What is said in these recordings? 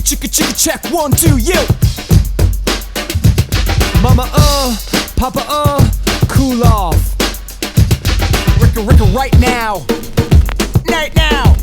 chicka chicka check 1 2 yo. Mama Papa cool off. Ricka right now. Right now.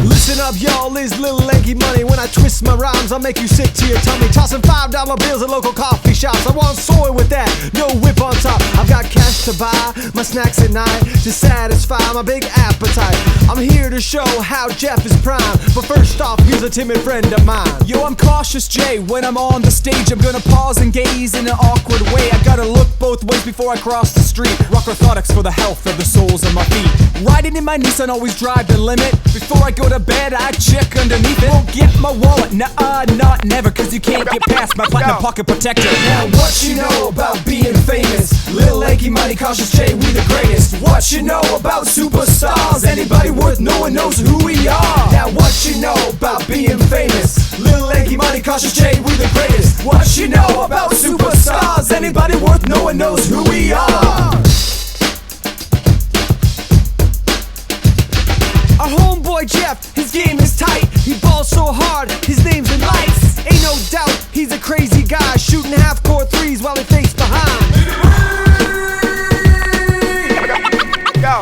Listen up, y'all, is Lil Lanky Money. When I twist my rhymes, I'll make you sick to your tummy. Tossing $5 bills at local coffee shops. I want soy with that, no whip on top. I've got cash to buy my snacks at night to satisfy my big appetite. I'm here to show how Jeff is prime, but first off, here's a timid friend of mine. Yo, I'm Cautious Jay. When I'm on the stage, I'm gonna pause and gaze in an awkward way. I gotta look both ways before I cross the street. Rock orthotics for the health of the soles of my feet. Riding in my Nissan, always drive the limit. Before I go to bed, I check underneath it. Won't get my wallet, nah, not never, cause you can't get past my platinum pocket protector. Now what you know about being famous? Lil Lanky Money, Cautious Jay, we the greatest. What you know about superstars? Anybody worth knowing knows who we are. Now what you know about being famous? Lil Lanky Money, Cautious Jay, we the greatest. What you know about superstars? Anybody worth knowing knows who we are. Our homeboy Jeff, his game is tight. He balls so hard, his name's in lights. Ain't no doubt, he's a crazy guy, shooting half-court threes while he fakes behind. Yo.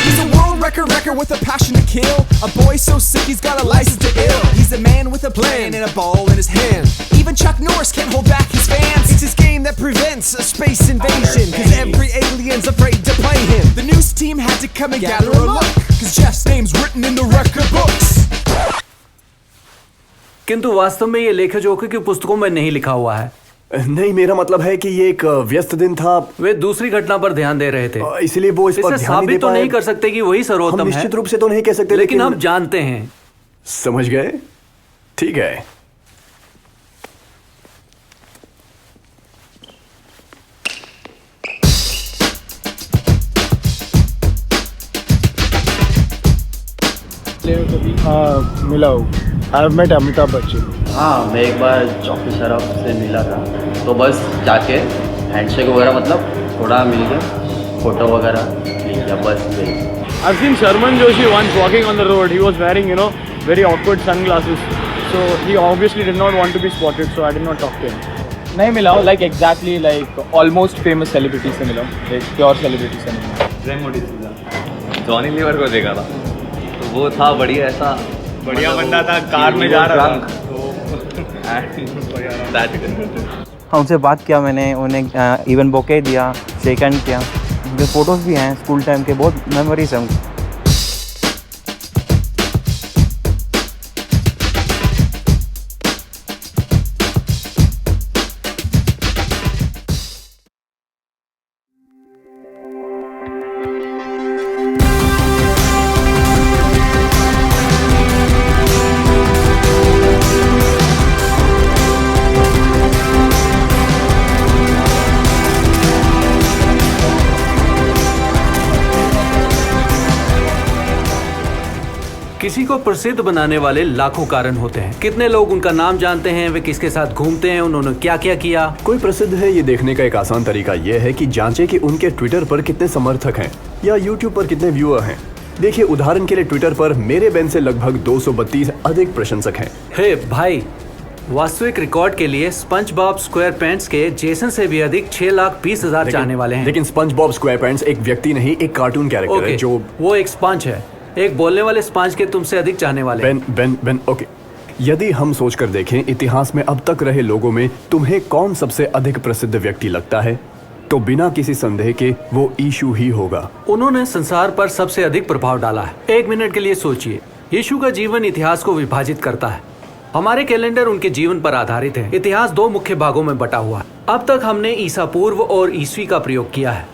He's a world record with a passion to kill. A boy so sick he's got a license to ill. He's a man with a plan and a ball in his hand. Even Chuck Norris can't hold back his fans. It's his game that prevents a space invasion, cause every alien's afraid to play him. The news team had to come and gather a look, cause Jeff's name's written in the record books. किंतु वास्तव में ये लेखा-जोखा की पुस्तकों में नहीं लिखा हुआ है। नहीं, मेरा मतलब है कि ये एक व्यस्त दिन था। वे दूसरी घटना पर ध्यान दे रहे थे, इसलिए वो इस पर ध्यान नहीं दे पाए। साबित तो नहीं कर सकते कि वही सर्वोत्तम है। हम निश्चित रूप से तो नहीं कह सकते, लेकिन हम जानते हैं। समझ गए? ठीक है। मिला हूँ। I have met Amitabh Bachchan. हाँ, मैं एक बार चौकी सराफ से मिला था, तो बस जाके हैंडशेक वगैरह मतलब थोड़ा मिल गया, फोटो वगैरह लिया, बस वही। I've seen Sharman Joshi once walking on the road. He was wearing, very awkward sunglasses. So he obviously did not want to be spotted. So I did not talk to him. नहीं मिला हूँ, like exactly like almost famous celebrity से मिला हूँ, like pure celebrity से मिला हूँ। रेमोडी सीधा जॉनी लीवर को देखा था, तो वो था बढ़िया, ऐसा बढ़िया बंदा था, कार में जा रहा था। उनसे बात किया मैंने, उन्हें इवन बोके दिया, शेक हैंड किया। उनके फ़ोटोज़ भी हैं स्कूल टाइम के, बहुत मेमोरीज हैं उनकी। किसी को प्रसिद्ध बनाने वाले लाखों कारण होते हैं। कितने लोग उनका नाम जानते हैं, वे किसके साथ घूमते हैं, उन्होंने क्या क्या किया। कोई प्रसिद्ध है, ये देखने का एक आसान तरीका यह है कि जांचें कि उनके ट्विटर पर कितने समर्थक हैं या यूट्यूब पर कितने व्यूअर हैं। देखिए, उदाहरण के लिए ट्विटर पर मेरे बैन से लगभग 232 अधिक प्रशंसक हैं। हे भाई, वास्तविक रिकॉर्ड के लिए स्पंज बॉब स्क्वायरपैंट्स के जेसन से भी अधिक 6,20,000 चाहने वाले हैं। लेकिन स्पंज बॉब स्क्वायरपैंट्स एक व्यक्ति नहीं, एक कार्टून कैरेक्टर है जो वो एक स्पंज है। एक बोलने वाले स्पंज के तुमसे अधिक चाहने वाले। Ben, okay. यदि हम सोचकर देखें इतिहास में अब तक रहे लोगों में तुम्हें कौन सबसे अधिक प्रसिद्ध व्यक्ति लगता है, तो बिना किसी संदेह के वो यीशु ही होगा। उन्होंने संसार पर सबसे अधिक प्रभाव डाला है। एक मिनट के लिए सोचिए, यीशु का जीवन इतिहास को विभाजित करता है। हमारे कैलेंडर उनके जीवन पर आधारित है। इतिहास 2 मुख्य भागों में बटा हुआ है। अब तक हमने ईसा पूर्व और ईस्वी का प्रयोग किया है।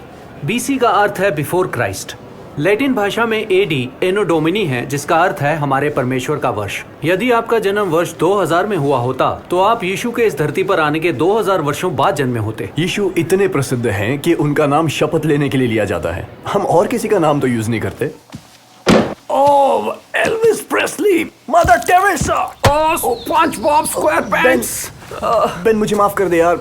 बीसी का अर्थ है बिफोर क्राइस्ट। लैटिन भाषा में एडी एनो डोमिनी है, जिसका अर्थ है हमारे परमेश्वर का वर्ष। यदि आपका जन्म वर्ष 2000 में हुआ होता, तो आप यीशु के इस धरती पर आने के 2000 वर्षों बाद जन्मे होते। यीशु इतने प्रसिद्ध हैं कि उनका नाम शपथ लेने के लिए लिया जाता है। हम और किसी का नाम तो यूज नहीं करते। Oh, Elvis Presley, mother Teresa, SpongeBob SquarePants. Ben, मुझे माफ कर दे यार।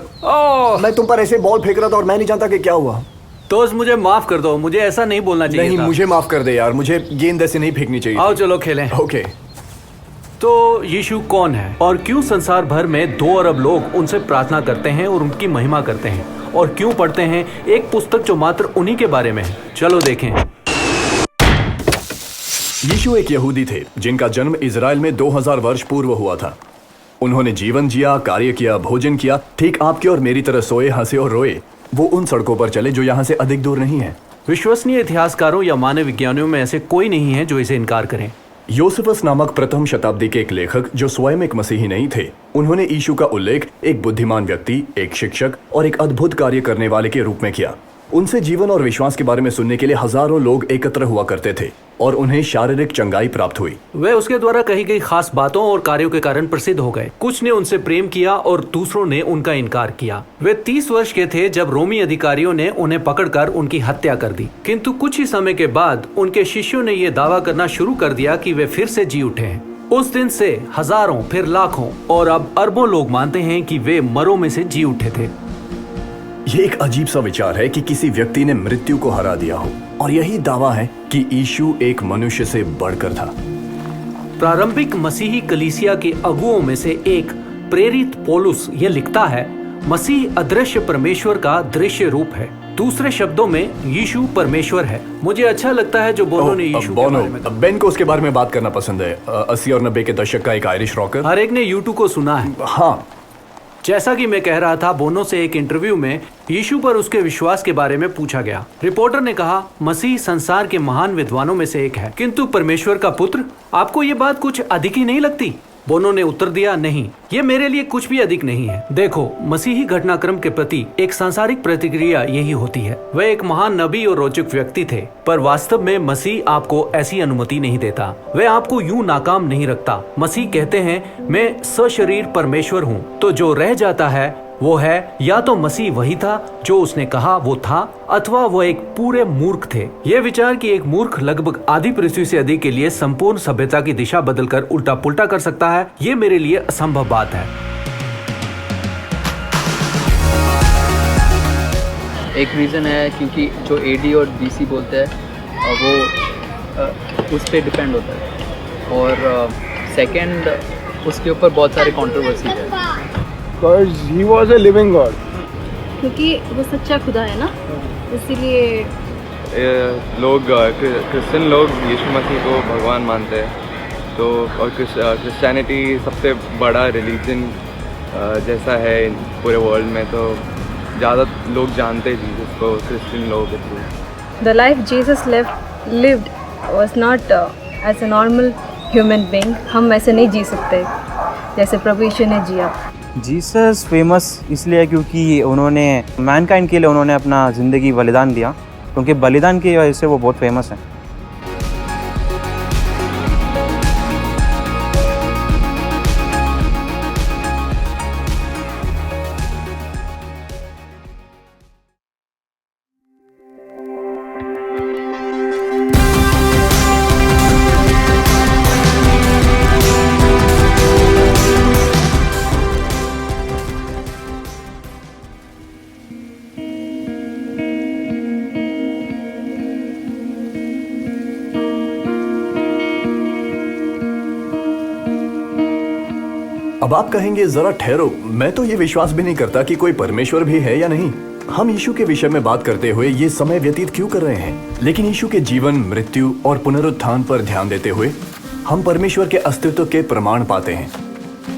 मैं तुम पर ऐसे बॉल फेंक रहा था और मैं नहीं जानता कि क्या हुआ। दोस्त, मुझे माफ कर दो, मुझे ऐसा नहीं बोलना चाहिए। नहीं, मुझे माफ कर दे यार, मुझे गेंद ऐसे नहीं फेंकनी चाहिए। आओ चलो खेलें। ओके। तो यीशु कौन है और क्यों संसार भर में 2 अरब लोग उनसे प्रार्थना करते हैं और उनकी महिमा करते हैं, और क्यों पढ़ते हैं एक पुस्तक जो मात्र उन्हीं के बारे में है? चलो देखें। यीशु एक यहूदी थे जिनका जन्म इजराइल में 2000 वर्ष पूर्व हुआ था। उन्होंने जीवन जिया, कार्य किया, भोजन किया, ठीक आपके और मेरी तरह सोए, हंसे और रोए। वो उन सड़कों पर चले जो यहाँ से अधिक दूर नहीं है। विश्वसनीय इतिहासकारों या मानव विज्ञानियों में ऐसे कोई नहीं है जो इसे इनकार करें। योसेफस नामक प्रथम शताब्दी के एक लेखक जो स्वयं एक मसीही नहीं थे, उन्होंने यीशु का उल्लेख एक बुद्धिमान व्यक्ति, एक शिक्षक और एक अद्भुत कार्य करने वाले के रूप में किया। उनसे जीवन और विश्वास के बारे में सुनने के लिए हजारों लोग एकत्र हुआ करते थे और उन्हें शारीरिक चंगाई प्राप्त हुई। वे उसके द्वारा कही गई खास बातों और कार्यों के कारण प्रसिद्ध हो गए। कुछ ने उनसे प्रेम किया और दूसरों ने उनका इनकार किया। वे 30 वर्ष के थे जब रोमी अधिकारियों ने उन्हें पकड़कर उनकी हत्या कर दी, किंतु कुछ ही समय के बाद उनके शिष्यों ने यह दावा करना शुरू कर दिया कि वे फिर से जी उठे हैं। उस दिन से हजारों, फिर लाखों और अब अरबों लोग मानते हैं कि वे मरों में से जी उठे थे। ये एक अजीब सा विचार है कि किसी व्यक्ति ने मृत्यु को हरा दिया हो, और यही दावा है कि यीशु एक मनुष्य से बढ़कर था। प्रारंभिक मसीही कलीसिया के अगुओं में से एक प्रेरित पौलुस यह लिखता है, मसीह अदृश्य परमेश्वर का दृश्य रूप है। दूसरे शब्दों में यीशु परमेश्वर है। मुझे अच्छा लगता है जो बोनो ने यीशु के बारे में बेन को उसके बारे में बात करना पसंद है। 80 और 90 के दशक का एक आयरिश रॉकर। हर एक ने यूट्यूब को सुना है। हाँ, जैसा कि मैं कह रहा था, बोनो से एक इंटरव्यू में यीशु पर उसके विश्वास के बारे में पूछा गया। रिपोर्टर ने कहा, मसीह संसार के महान विद्वानों में से एक है, किंतु परमेश्वर का पुत्र, आपको ये बात कुछ अधिक ही नहीं लगती? बोनो ने उत्तर दिया, नहीं, ये मेरे लिए कुछ भी अधिक नहीं है। देखो, मसीही घटनाक्रम के प्रति एक सांसारिक प्रतिक्रिया यही होती है। वह एक महान नबी और रोचक व्यक्ति थे, पर वास्तव में मसीह आपको ऐसी अनुमति नहीं देता। वह आपको यूं नाकाम नहीं रखता। मसीह कहते हैं, मैं सशरीर परमेश्वर हूँ। तो जो रह जाता है वो है या तो मसीह वही था जो उसने कहा वो था, अथवा वो एक पूरे मूर्ख थे। ये विचार कि एक मूर्ख लगभग आधी पृथ्वी से अधिक के लिए संपूर्ण सभ्यता की दिशा बदलकर उल्टा पुल्टा कर सकता है, ये मेरे लिए असंभव बात है। एक रीज़न है क्योंकि जो AD और BC बोलते हैं वो उस पर डिपेंड होता है, और सेकंड उसके ऊपर बहुत सारे कंट्रोवर्सी है। Because he was a living God. क्योंकि वो सच्चा खुदा है ना, इसीलिए लोग क्रिश्चियन लोग यीशु मसीह को भगवान मानते हैं। तो और क्रिश्चियनिटी सबसे बड़ा रिलीजन जैसा है पूरे वर्ल्ड में, तो ज़्यादा लोग जानते हैं जीसस को क्रिश्चियन लोग के through. The life Jesus lived was not as a normal human being। हम ऐसे नहीं जी सकते जैसे प्रभु यीशु ने जिया। जीसस फेमस इसलिए है क्योंकि उन्होंने मैनकाइंड के लिए उन्होंने अपना ज़िंदगी बलिदान दिया। उनके बलिदान की वजह से वो बहुत फेमस है। अब आप कहेंगे, जरा ठहरो, मैं तो ये विश्वास भी नहीं करता कि कोई परमेश्वर भी है या नहीं। हम यीशु के विषय में बात करते हुए ये समय व्यतीत क्यों कर रहे हैं? लेकिन यीशु के जीवन, मृत्यु और पुनरुत्थान पर ध्यान देते हुए हम परमेश्वर के अस्तित्व के प्रमाण पाते हैं।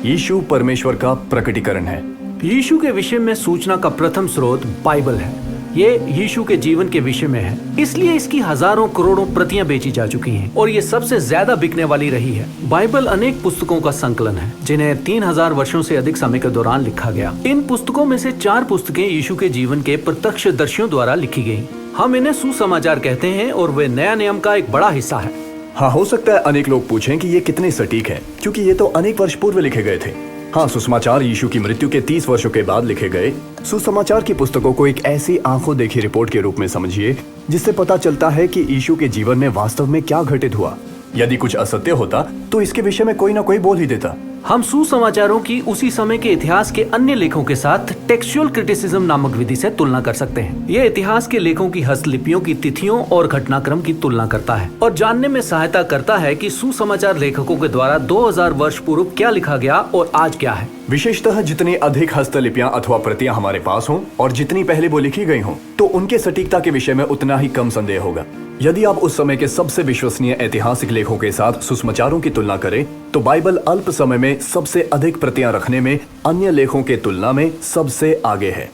यीशु परमेश्वर का प्रकटीकरण है। यीशु के विषय में सूचना का प्रथम स्रोत बाइबल है। ये यीशु के जीवन के विषय में है, इसलिए इसकी हजारों करोड़ों प्रतियां बेची जा चुकी हैं और ये सबसे ज्यादा बिकने वाली रही है। बाइबल अनेक पुस्तकों का संकलन है जिन्हें 3000 वर्षों से अधिक समय के दौरान लिखा गया। इन पुस्तकों में से 4 पुस्तकें यीशु के जीवन के प्रत्यक्षदर्शियों द्वारा लिखी गयी। हम इन्हें सुसमाचार कहते हैं और वे नया नियम का एक बड़ा हिस्सा है। हाँ, हो सकता है अनेक लोग पूछें कि ये कितने सटीक है, क्योंकि ये तो अनेक वर्ष पूर्व लिखे गए थे। हाँ, सुसमाचार यीशु की मृत्यु के 30 वर्षों के बाद लिखे गए। सुसमाचार की पुस्तकों को एक ऐसी आंखों देखी रिपोर्ट के रूप में समझिए जिससे पता चलता है कि यीशु के जीवन में वास्तव में क्या घटित हुआ। यदि कुछ असत्य होता तो इसके विषय में कोई ना कोई बोल ही देता। हम सुसमाचारों की उसी समय के इतिहास के अन्य लेखों के साथ टेक्सचुअल क्रिटिसिज्म नामक विधि से तुलना कर सकते हैं। यह इतिहास के लेखों की हस्तलिपियों की तिथियों और घटनाक्रम की तुलना करता है और जानने में सहायता करता है कि सुसमाचार लेखकों के द्वारा 2000 वर्ष पूर्व क्या लिखा गया और आज क्या है। विशेषतः जितनी अधिक हस्तलिपियां अथवा प्रतियां हमारे पास हों और जितनी पहले वो लिखी गई हों, तो उनके सटीकता के विषय में उतना ही कम संदेह होगा। यदि आप उस समय के सबसे विश्वसनीय ऐतिहासिक लेखों के साथ सुसमाचारों की तुलना करें, तो बाइबल अल्प समय में सबसे अधिक प्रतियां रखने में अन्य लेखों के तुलना में सबसे आगे है।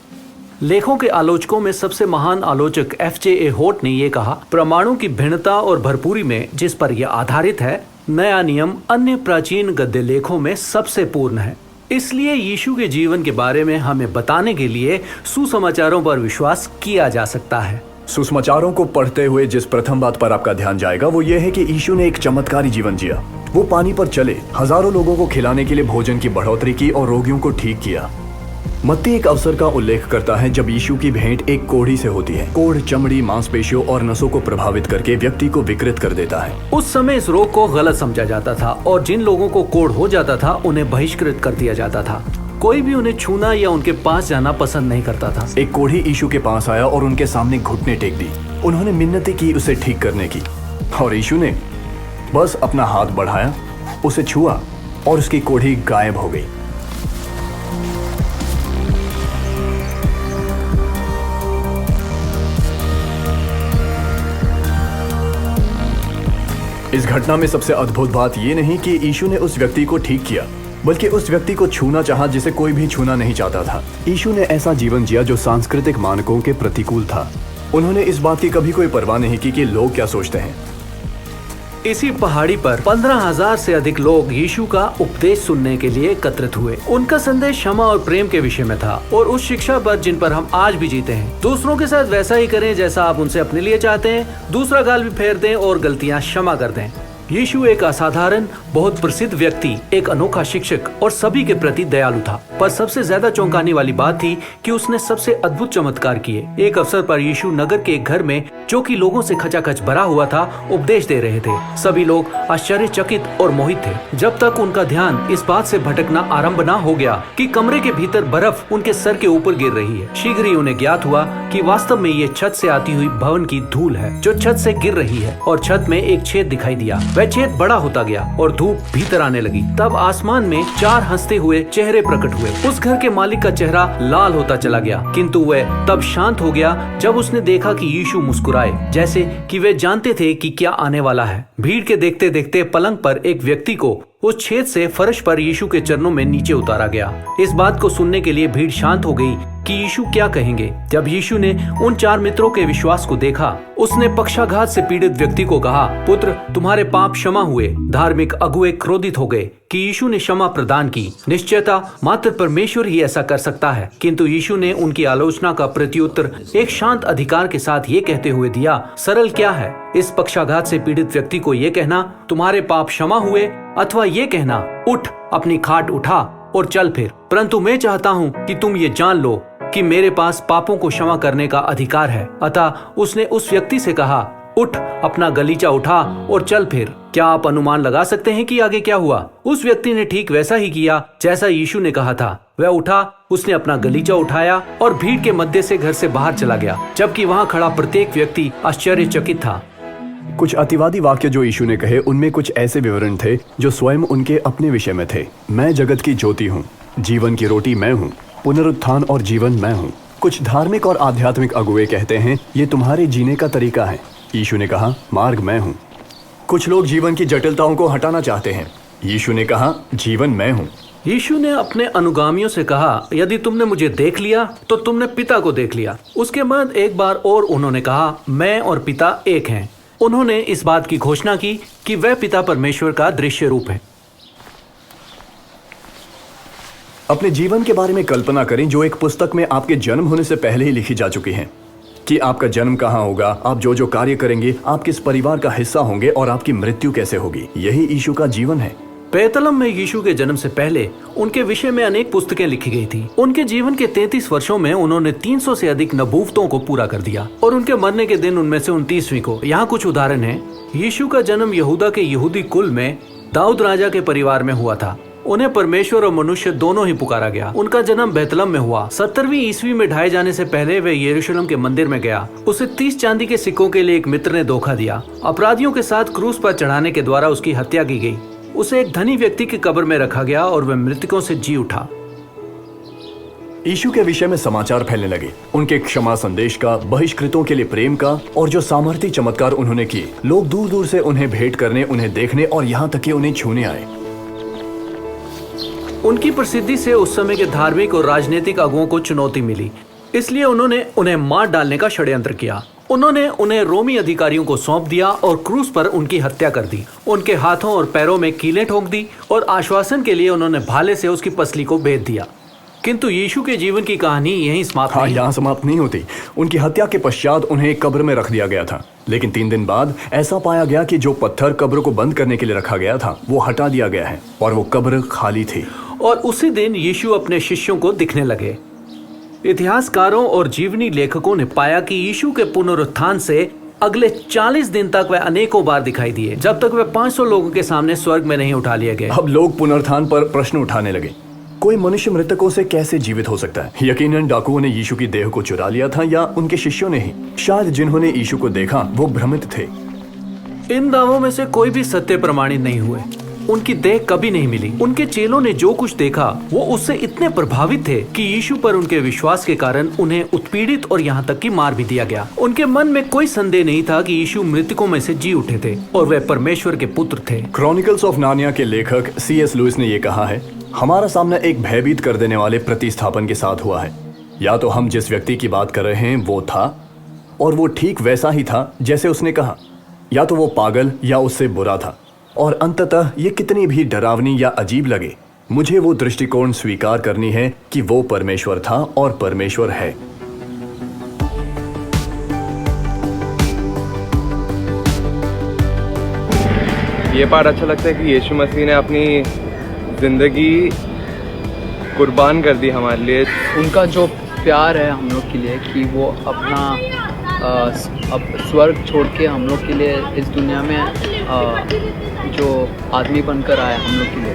लेखों के आलोचकों में सबसे महान आलोचक F.J.A. होट ने यह कहा, प्रमाणों की भिन्नता और भरपूरी में जिस पर यह आधारित है, नया नियम अन्य प्राचीन गद्य लेखों में सबसे पूर्ण है। इसलिए यीशु के जीवन के बारे में हमें बताने के लिए सुसमाचारों पर विश्वास किया जा सकता है। सुसमाचारों को पढ़ते हुए जिस प्रथम बात पर आपका ध्यान जाएगा वो ये है कि यीशु ने एक चमत्कारी जीवन जिया। वो पानी पर चले, हजारों लोगों को खिलाने के लिए भोजन की बढ़ोतरी की और रोगियों को ठीक किया। मत्ती एक अवसर का उल्लेख करता है जब यीशु की भेंट एक कोढ़ी से होती है। कोढ़ चमड़ी, मांसपेशियों और नसों को प्रभावित करके व्यक्ति को विकृत कर देता है। उस समय इस रोग को गलत समझा जाता था और जिन लोगों को कोढ़ हो जाता था उन्हें बहिष्कृत कर दिया जाता था। कोई भी उन्हें छूना या उनके पास जाना पसंद नहीं करता था। एक कोढ़ी यीशु के पास आया और उनके सामने घुटने टेक दी। उन्होंने मिन्नतें की उसे ठीक करने की, और यीशु ने बस अपना हाथ बढ़ाया, उसे छुआ और उसकी कोढ़ी गायब हो गई। इस घटना में सबसे अद्भुत बात यह नहीं कि यीशु ने उस व्यक्ति को ठीक किया, बल्कि उस व्यक्ति को छूना चाहा जिसे कोई भी छूना नहीं चाहता था। यीशु ने ऐसा जीवन जिया जो सांस्कृतिक मानकों के प्रतिकूल था। उन्होंने इस बात की कभी कोई परवाह नहीं की कि लोग क्या सोचते हैं। इसी पहाड़ी पर 15,000 से अधिक लोग यीशु का उपदेश सुनने के लिए एकत्रित हुए। उनका संदेश क्षमा और प्रेम के विषय में था और उस शिक्षा पर जिन पर हम आज भी जीते हैं। दूसरों के साथ वैसा ही करें जैसा आप उनसे अपने लिए चाहते हैं। दूसरा गाल भी फेर दें और गलतियां क्षमा कर दें। यीशु एक असाधारण, बहुत प्रसिद्ध व्यक्ति, एक अनोखा शिक्षक और सभी के प्रति दयालु था। पर सबसे ज्यादा चौंकाने वाली बात थी कि उसने सबसे अद्भुत चमत्कार किए। एक अवसर पर यीशु नगर के एक घर में, जो कि लोगों से खचाखच भरा हुआ था, उपदेश दे रहे थे। सभी लोग आश्चर्यचकित और मोहित थे, जब तक उनका ध्यान इस बात से भटकना आरंभ न हो गया कि कमरे के भीतर बर्फ उनके सर के ऊपर गिर रही है। शीघ्र ही उन्हें ज्ञात हुआ कि वास्तव में ये छत से आती हुई भवन की धूल है जो छत से गिर रही है, और छत में एक छेद दिखाई दिया। वह छेद बड़ा होता गया और धूप भीतर आने लगी। तब आसमान में 4 हंसते हुए चेहरे प्रकट हुए। उस घर के मालिक का चेहरा लाल होता चला गया, किंतु वह तब शांत हो गया जब उसने देखा कि यीशु मुस्कुराए, जैसे कि वे जानते थे कि क्या आने वाला है। भीड़ के देखते देखते पलंग पर एक व्यक्ति को उस छेद से फर्श पर यीशु के चरणों में नीचे उतारा गया। इस बात को सुनने के लिए भीड़ शांत हो गई कि यीशु क्या कहेंगे। जब यीशु ने उन 4 मित्रों के विश्वास को देखा, उसने पक्षाघात से पीड़ित व्यक्ति को कहा, पुत्र, तुम्हारे पाप क्षमा हुए। धार्मिक अगुए क्रोधित हो गए कि यीशु ने क्षमा प्रदान की। निश्चयता मात्र परमेश्वर ही ऐसा कर सकता है, किंतु यीशु ने उनकी आलोचना का प्रत्युत्तर एक शांत अधिकार के साथ ये कहते हुए दिया, सरल क्या है, इस पक्षाघात से पीड़ित व्यक्ति को ये कहना तुम्हारे पाप क्षमा हुए, अथवा ये कहना उठ, अपनी खाट उठा और चल फिर। परंतु मैं चाहता हूँ कि तुम ये जान लो कि मेरे पास पापों को क्षमा करने का अधिकार है। अतः उसने उस व्यक्ति से कहा, उठ, अपना गलीचा उठा और चल फिर। क्या आप अनुमान लगा सकते हैं कि आगे क्या हुआ? उस व्यक्ति ने ठीक वैसा ही किया जैसा यीशु ने कहा था। वह उठा, उसने अपना गलीचा उठाया और भीड़ के मध्य से घर से बाहर चला गया, जबकि वहाँ खड़ा प्रत्येक व्यक्ति आश्चर्यचकित था। कुछ अतिवादी वाक्य जो यीशु ने कहे, उनमें कुछ ऐसे विवरण थे जो स्वयं उनके अपने विषय में थे। मैं जगत की ज्योति हूँ, जीवन की रोटी मैं हूँ, पुनरुत्थान और जीवन मैं हूँ। कुछ धार्मिक और आध्यात्मिक अगुए कहते हैं ये तुम्हारे जीने का तरीका है। यीशु ने कहा, मार्ग मैं हूँ। कुछ लोग जीवन की जटिलताओं को हटाना चाहते हैं। यीशु ने कहा, जीवन मैं हूँ। यीशु ने अपने अनुगामियों से कहा, यदि तुमने मुझे देख लिया तो तुमने पिता को देख लिया। उसके बाद एक बार और उन्होंने कहा, मैं और पिता एक हैं। उन्होंने इस बात की घोषणा की कि वह पिता परमेश्वर का दृश्य रूप है। अपने जीवन के बारे में कल्पना करें जो एक पुस्तक में आपके जन्म होने से पहले ही लिखी जा चुकी है, कि आपका जन्म कहाँ होगा, आप जो जो कार्य करेंगे, आप किस परिवार का हिस्सा होंगे और आपकी मृत्यु कैसे होगी। यही यीशु का जीवन है। बेतलहम में यीशु के जन्म से पहले उनके विषय में अनेक पुस्तकें लिखी गई थी। उनके जीवन के 33 वर्षों में उन्होंने 300 से अधिक नबूवतों को पूरा कर दिया और उनके मरने के दिन उनमें से 29वीं को। यहाँ कुछ उदाहरण हैं। यीशु का जन्म यहूदा के यहूदी कुल में दाऊद राजा के परिवार में हुआ था। उन्हें परमेश्वर और मनुष्य दोनों ही पुकारा गया। उनका जन्म बैतलहम में हुआ। 70वीं ईस्वी में ढाए जाने से पहले वे यरूशलेम के मंदिर में गया। उसे 30 चांदी के सिक्कों के लिए एक मित्र ने धोखा दिया। अपराधियों के साथ क्रूस पर चढ़ाने के द्वारा उसकी हत्या की गई। उसे एक धनी व्यक्ति की कब्र में रखा गया और वह मृतकों से जी उठा। यीशु के विषय में समाचार फैलने लगे, उनके क्षमा संदेश का, बहिष्कृतों के लिए प्रेम का, और जो सामर्थी चमत्कार उन्होंने किए। लोग दूर दूर से उन्हें भेंट करने, उन्हें देखने और यहाँ तक कि उन्हें छूने आए। उनकी प्रसिद्धि से उस समय के धार्मिक और राजनीतिक अगुओं को चुनौती मिली, इसलिए उन्होंने उन्हें मार डालने का षड्यंत्र किया। उन्होंने उन्हें रोमी अधिकारियों को सौंप दिया और क्रूस पर उनकी हत्या कर दी। उनके हाथों और पैरों में कीलें ठोक दी और आश्वासन के लिए उन्होंने भाले से उसकी पसली को बेध दिया। किंतु यीशु के जीवन की कहानी यहीं समाप्त नहीं। यहाँ समाप्त नहीं होती। उनकी हत्या के पश्चात उन्हें एक कब्र में रख दिया गया था, लेकिन 3 दिन बाद ऐसा पाया गया कि जो पत्थर कब्र को बंद करने के लिए रखा गया था वो हटा दिया गया है और वो कब्र खाली थी। और उसी दिन यीशु अपने शिष्यों को दिखने लगे। इतिहासकारों और जीवनी लेखकों ने पाया कि यीशु के पुनरुत्थान से अगले 40 दिन तक वह अनेकों बार दिखाई दिए, जब तक वह 500 लोगों के सामने स्वर्ग में नहीं उठा लिए गए। अब लोग पुनरुत्थान पर प्रश्न उठाने लगे, कोई मनुष्य मृतकों से कैसे जीवित हो सकता है? यकीनन डाकुओं ने यीशु की देह को चुरा लिया था या उनके शिष्यों ने ही। शायद जिन्होंने यीशु को देखा वो भ्रमित थे। इन दावों में से कोई भी सत्य प्रमाणित नहीं हुए। उनकी देह कभी नहीं मिली। उनके चेलों ने जो कुछ देखा वो उससे इतने प्रभावित थे कि यीशु पर उनके विश्वास के कारण उन्हें उत्पीड़ित और यहाँ तक कि मार भी दिया गया। उनके मन में कोई संदेह नहीं था कि यीशु मृतकों में से जी उठे थे और वे परमेश्वर के पुत्र थे। क्रॉनिकल्स ऑफ नार्निया के लेखक C.S. लुइस ने ये कहा है, हमारा सामना एक भयभीत कर देने वाले प्रतिस्थापन के साथ हुआ है। या तो हम जिस व्यक्ति की बात कर रहे हैं वो था और वो ठीक वैसा ही था जैसे उसने कहा, या तो वो पागल या उससे बुरा था। और अंततः ये कितनी भी डरावनी या अजीब लगे, मुझे वो दृष्टिकोण स्वीकार करनी है कि वो परमेश्वर था और परमेश्वर है। ये पार्ट अच्छा लगता है कि यीशु मसीह ने अपनी ज़िंदगी कुर्बान कर दी हमारे लिए। उनका जो प्यार है हम लोग के लिए कि वो अपना अब स्वर्ग छोड़ के हम लोग के लिए इस दुनिया में जो आदमी बनकर आया हम लोग के लिए।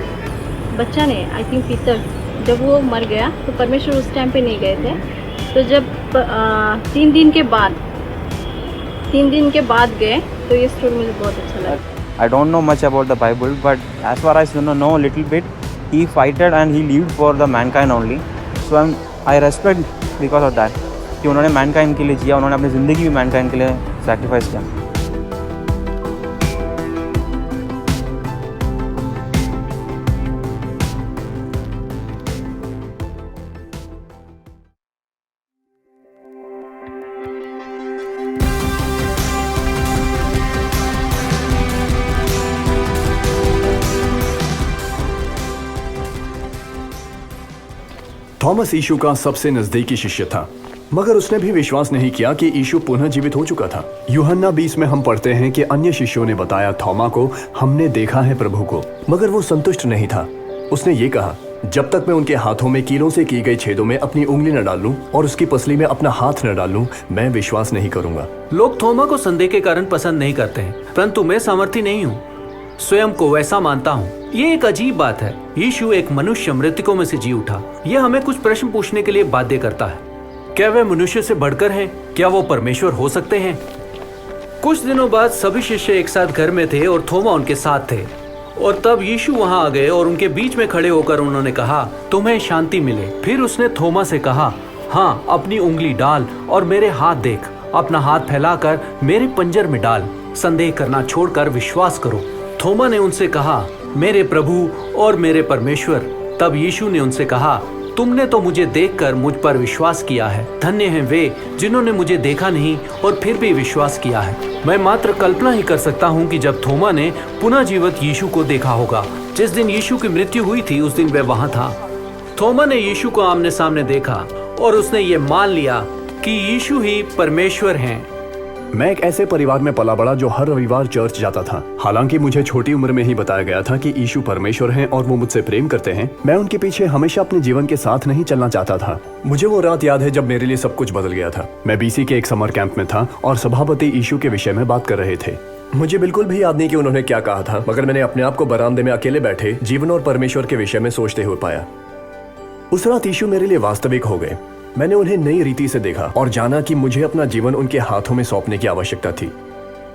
बच्चा ने आई थिंक पीतर जब वो मर गया तो परमेश्वर उस टाइम पे नहीं गए थे। तो जब 3 दिन के बाद गए तो ये स्टोरी मुझे बहुत अच्छा लगा। I don't know much about the Bible, but as far as know a little bit, he fighted and he lived for the mankind only. So I respect because of that. कि उन्होंने mankind के लिए जिया, उन्होंने अपनी ज़िंदगी भी mankind के लिए sacrifice किया। थॉमस यीशु का सबसे नजदीकी शिष्य था, मगर उसने भी विश्वास नहीं किया कि यीशु पुनः जीवित हो चुका था। यूहन्ना 20 में हम पढ़ते हैं कि अन्य शिष्यों ने बताया थोमा को, हमने देखा है प्रभु को, मगर वो संतुष्ट नहीं था। उसने ये कहा, जब तक मैं उनके हाथों में कीलों से की गई छेदों में अपनी उंगली न डाल लूं और उसकी पसली में अपना हाथ न डाल लूं, मैं विश्वास नहीं करूंगा। लोग थोमा को संदेह के कारण पसंद नहीं करते हैं, परंतु मैं सामर्थी नहीं हूँ, स्वयं को वैसा मानता हूँ। ये एक अजीब बात है। यीशु एक मनुष्य मृतकों में से जी उठा। यह हमें कुछ प्रश्न पूछने के लिए बाध्य करता है। क्या वे मनुष्य से बढ़कर हैं? क्या वो परमेश्वर हो सकते हैं? कुछ दिनों बाद सभी शिष्य एक साथ घर में थे और थोमा उनके साथ थे। और तब यीशु वहां आ गए और उनके बीच में खड़े होकर उन्होंने कहा, तुम्हें शांति मिले। फिर उसने थोमा से कहा, हाँ, अपनी उंगली डाल और मेरे हाथ देख, अपना हाथ फैलाकर मेरे पंजर में डाल, संदेह करना छोड़कर विश्वास करो। थोमा ने उनसे कहा, मेरे प्रभु और मेरे परमेश्वर। तब यीशु ने उनसे कहा, तुमने तो मुझे देखकर मुझ पर विश्वास किया है। धन्य हैं वे जिन्होंने मुझे देखा नहीं और फिर भी विश्वास किया है। मैं मात्र कल्पना ही कर सकता हूँ कि जब थोमा ने पुनः जीवित यीशु को देखा होगा, जिस दिन यीशु की मृत्यु हुई थी उस दिन वह वहाँ था। थोमा ने यीशु को आमने सामने देखा और उसने ये मान लिया कि यीशु ही परमेश्वर हैं। मैं एक ऐसे परिवार में पला बड़ा जो हर रविवार चर्च जाता था। हालांकि मुझे छोटी उम्र में ही बताया गया था कि यीशु परमेश्वर हैं और वो मुझसे प्रेम करते हैं, मैं उनके पीछे हमेशा अपने जीवन के साथ नहीं चलना चाहता था। मुझे वो रात याद है जब मेरे लिए सब कुछ बदल गया था। मैं BC के एक समर कैंप में था और सभापति यीशु के विषय में बात कर रहे थे। मुझे बिल्कुल भी याद नहीं कि उन्होंने क्या कहा था, मगर मैंने अपने आप को बरामदे में अकेले बैठे जीवन और परमेश्वर के विषय में सोचते हुए पाया। उस रात यीशु मेरे लिए वास्तविक हो गए। मैंने उन्हें नई रीति से देखा और जाना कि मुझे अपना जीवन उनके हाथों में सौंपने की आवश्यकता थी।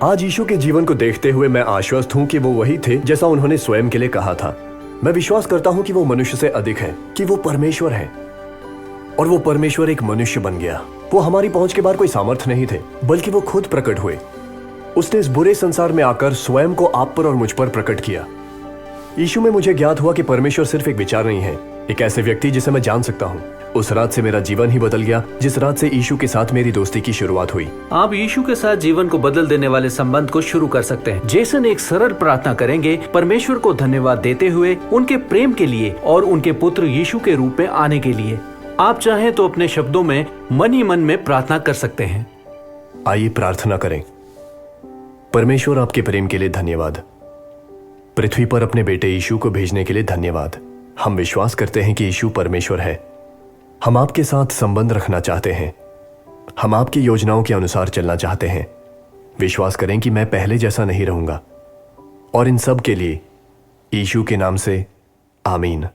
आज यीशु के जीवन को देखते हुए मैं आश्वस्त हूँ कि वो वही थे जैसा उन्होंने स्वयं के लिए कहा था। मैं विश्वास करता हूँ कि वो मनुष्य से अधिक है, कि वो परमेश्वर है और वो परमेश्वर एक मनुष्य बन गया। वो हमारी पहुंच के बाहर कोई सामर्थ्य नहीं थे, बल्कि वो खुद प्रकट हुए। उसने इस बुरे संसार में आकर स्वयं को आप पर और मुझ पर प्रकट किया। यीशु में मुझे ज्ञात हुआ कि परमेश्वर सिर्फ एक विचार नहीं है, एक ऐसे व्यक्ति जिसे मैं जान सकता हूँ। उस रात से मेरा जीवन ही बदल गया, जिस रात से यीशु के साथ मेरी दोस्ती की शुरुआत हुई। आप यीशु के साथ जीवन को बदल देने वाले संबंध को शुरू कर सकते हैं। जेसन एक सरल प्रार्थना करेंगे, परमेश्वर को धन्यवाद देते हुए उनके प्रेम के लिए और उनके पुत्र यीशु के रूप में आने के लिए। आप चाहें तो अपने शब्दों में मन ही मन में प्रार्थना कर सकते हैं। आइए प्रार्थना करें। परमेश्वर, आपके प्रेम के लिए धन्यवाद। पृथ्वी पर अपने बेटे यीशु को भेजने के लिए धन्यवाद। हम विश्वास करते हैं कि यीशु परमेश्वर है। हम आपके साथ संबंध रखना चाहते हैं। हम आपकी योजनाओं के अनुसार चलना चाहते हैं। विश्वास करें कि मैं पहले जैसा नहीं रहूंगा। और इन सब के लिए यीशु के नाम से आमीन।